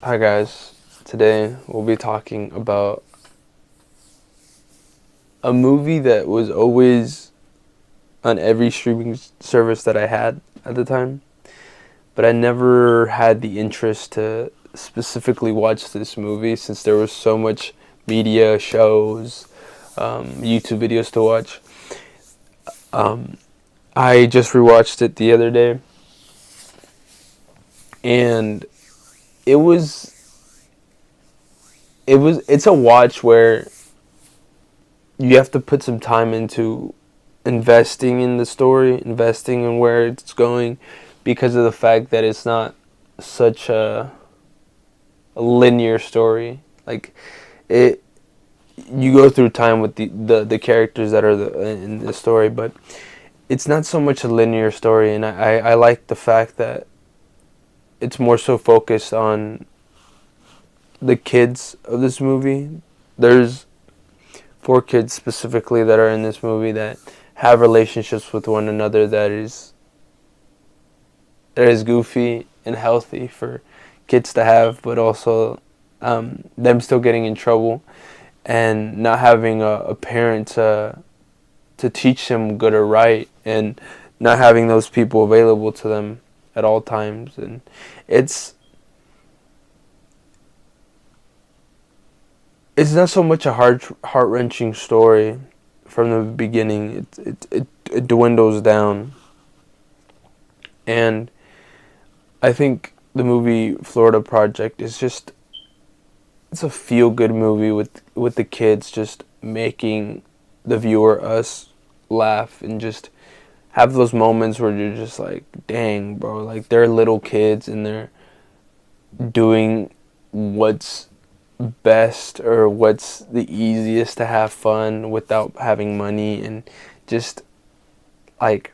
Hi guys, today we'll be talking about a movie that was always on every streaming service that I had at the time, but I never had the interest to specifically watch this movie since there was so much media, shows, YouTube videos to watch. Um, I just rewatched it the other day, and it was it's a watch where you have to put some time into investing in the story, investing in where it's going, because of the fact that it's not such a linear story. Like it, you go through time with the characters that are in the story, but it's not so much a linear story. And I like the fact that it's more so focused on the kids of this movie. There's four kids specifically that are in this movie that have relationships with one another that is goofy and healthy for kids to have, but also them still getting in trouble and not having a parent to teach them good or right, and not having those people available to them at all times. And it's it's not so much a heart wrenching story from the beginning. It dwindles down, and I think the movie Florida Project is just it's a feel good movie with the kids just making the viewer, us, laugh and just have those moments where you're just like, dang, bro, like they're little kids and they're doing what's best or what's the easiest to have fun without having money. And just like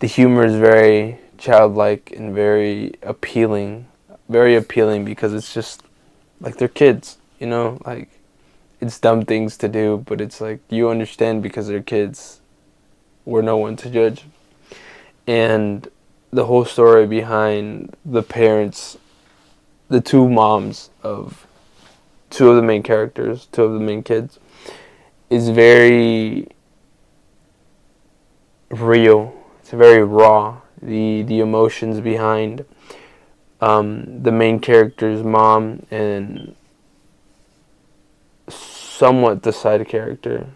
the humor is very childlike and very appealing because it's just like they're kids, like it's dumb things to do, but it's like you understand because they're kids. We're no one to judge. And the whole story behind the parents, the two moms of two of the main characters, two of the main kids, is very real. It's very raw. The emotions behind the main character's mom and somewhat the side character's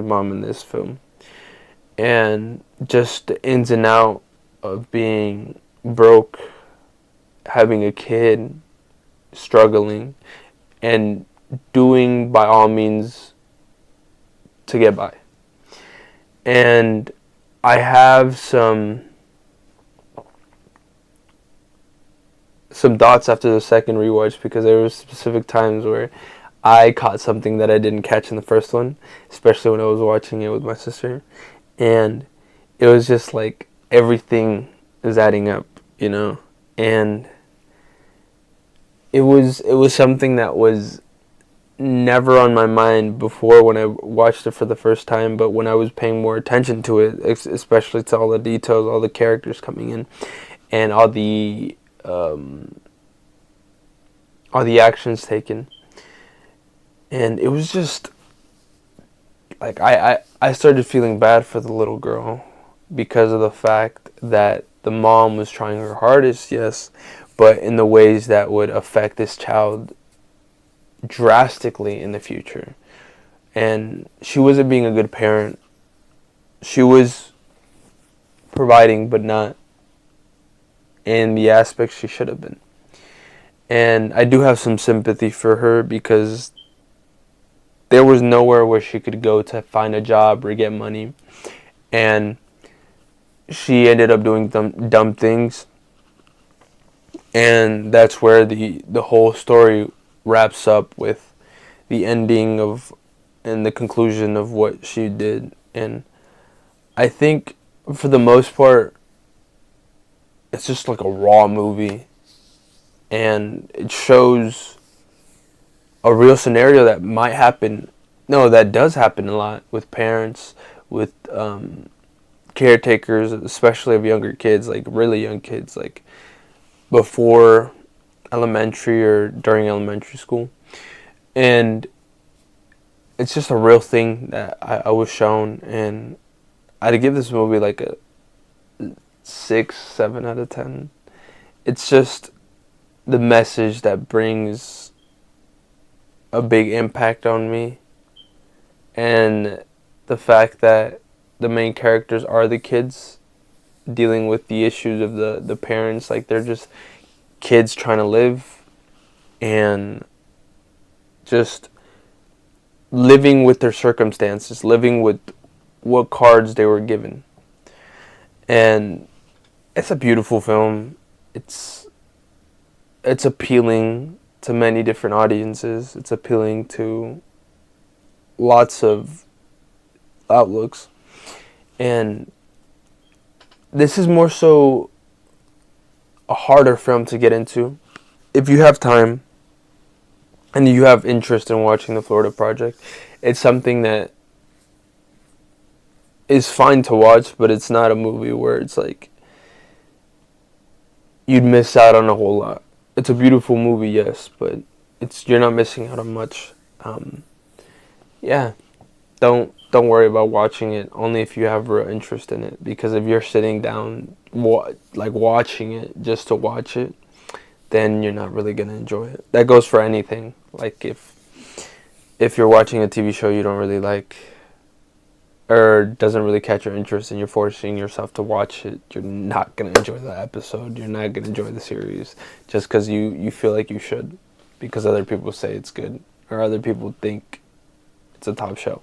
mom in this film, and just the ins and out of being broke, having a kid, struggling, and doing by all means to get by. And I have some thoughts after the second rewatch, because there were specific times where I caught something that I didn't catch in the first one, especially when I was watching it with my sister. And it was just like everything is adding up. And it was something that was never on my mind before when I watched it for the first time, but when I was paying more attention to it, especially to all the details, all the characters coming in, and all the actions taken. And it was just like I started feeling bad for the little girl because of the fact that the mom was trying her hardest, yes, but in the ways that would affect this child drastically in the future. And she wasn't being a good parent. She was providing, but not in the aspects she should have been. And I do have some sympathy for her because there was nowhere where she could go to find a job or get money. And she ended up doing dumb things. And that's where the whole story wraps up, with the ending of and the conclusion of what she did. And I think for the most part it's just like a raw movie, and it shows a real scenario that might happen. No, that does happen a lot with parents, with caretakers, especially of younger kids, like really young kids. Like before elementary or during elementary school. And it's just a real thing that I was shown, and I'd give this movie like a 6, 7 out of 10. It's just the message that brings a big impact on me, and the fact that the main characters are the kids dealing with the issues of the parents. Like, they're just kids trying to live and just living with their circumstances, living with what cards they were given. And it's a beautiful film. It's appealing to many different audiences. It's appealing to lots of outlooks. And this is more so a harder film to get into. If you have time and you have interest in watching the Florida Project, it's something that is fine to watch, but it's not a movie where it's like you'd miss out on a whole lot. It's a beautiful movie, yes, but you're not missing out on much. Yeah, don't worry about watching it only if you have real interest in it, because if you're sitting down watching it just to watch it, then you're not really gonna enjoy it. That goes for anything. Like, if you're watching a TV show you don't really like, or doesn't really catch your interest, and you're forcing yourself to watch it, you're not gonna enjoy the episode. You're not gonna enjoy the series just because you feel like you should, because other people say it's good or other people think it's a top show.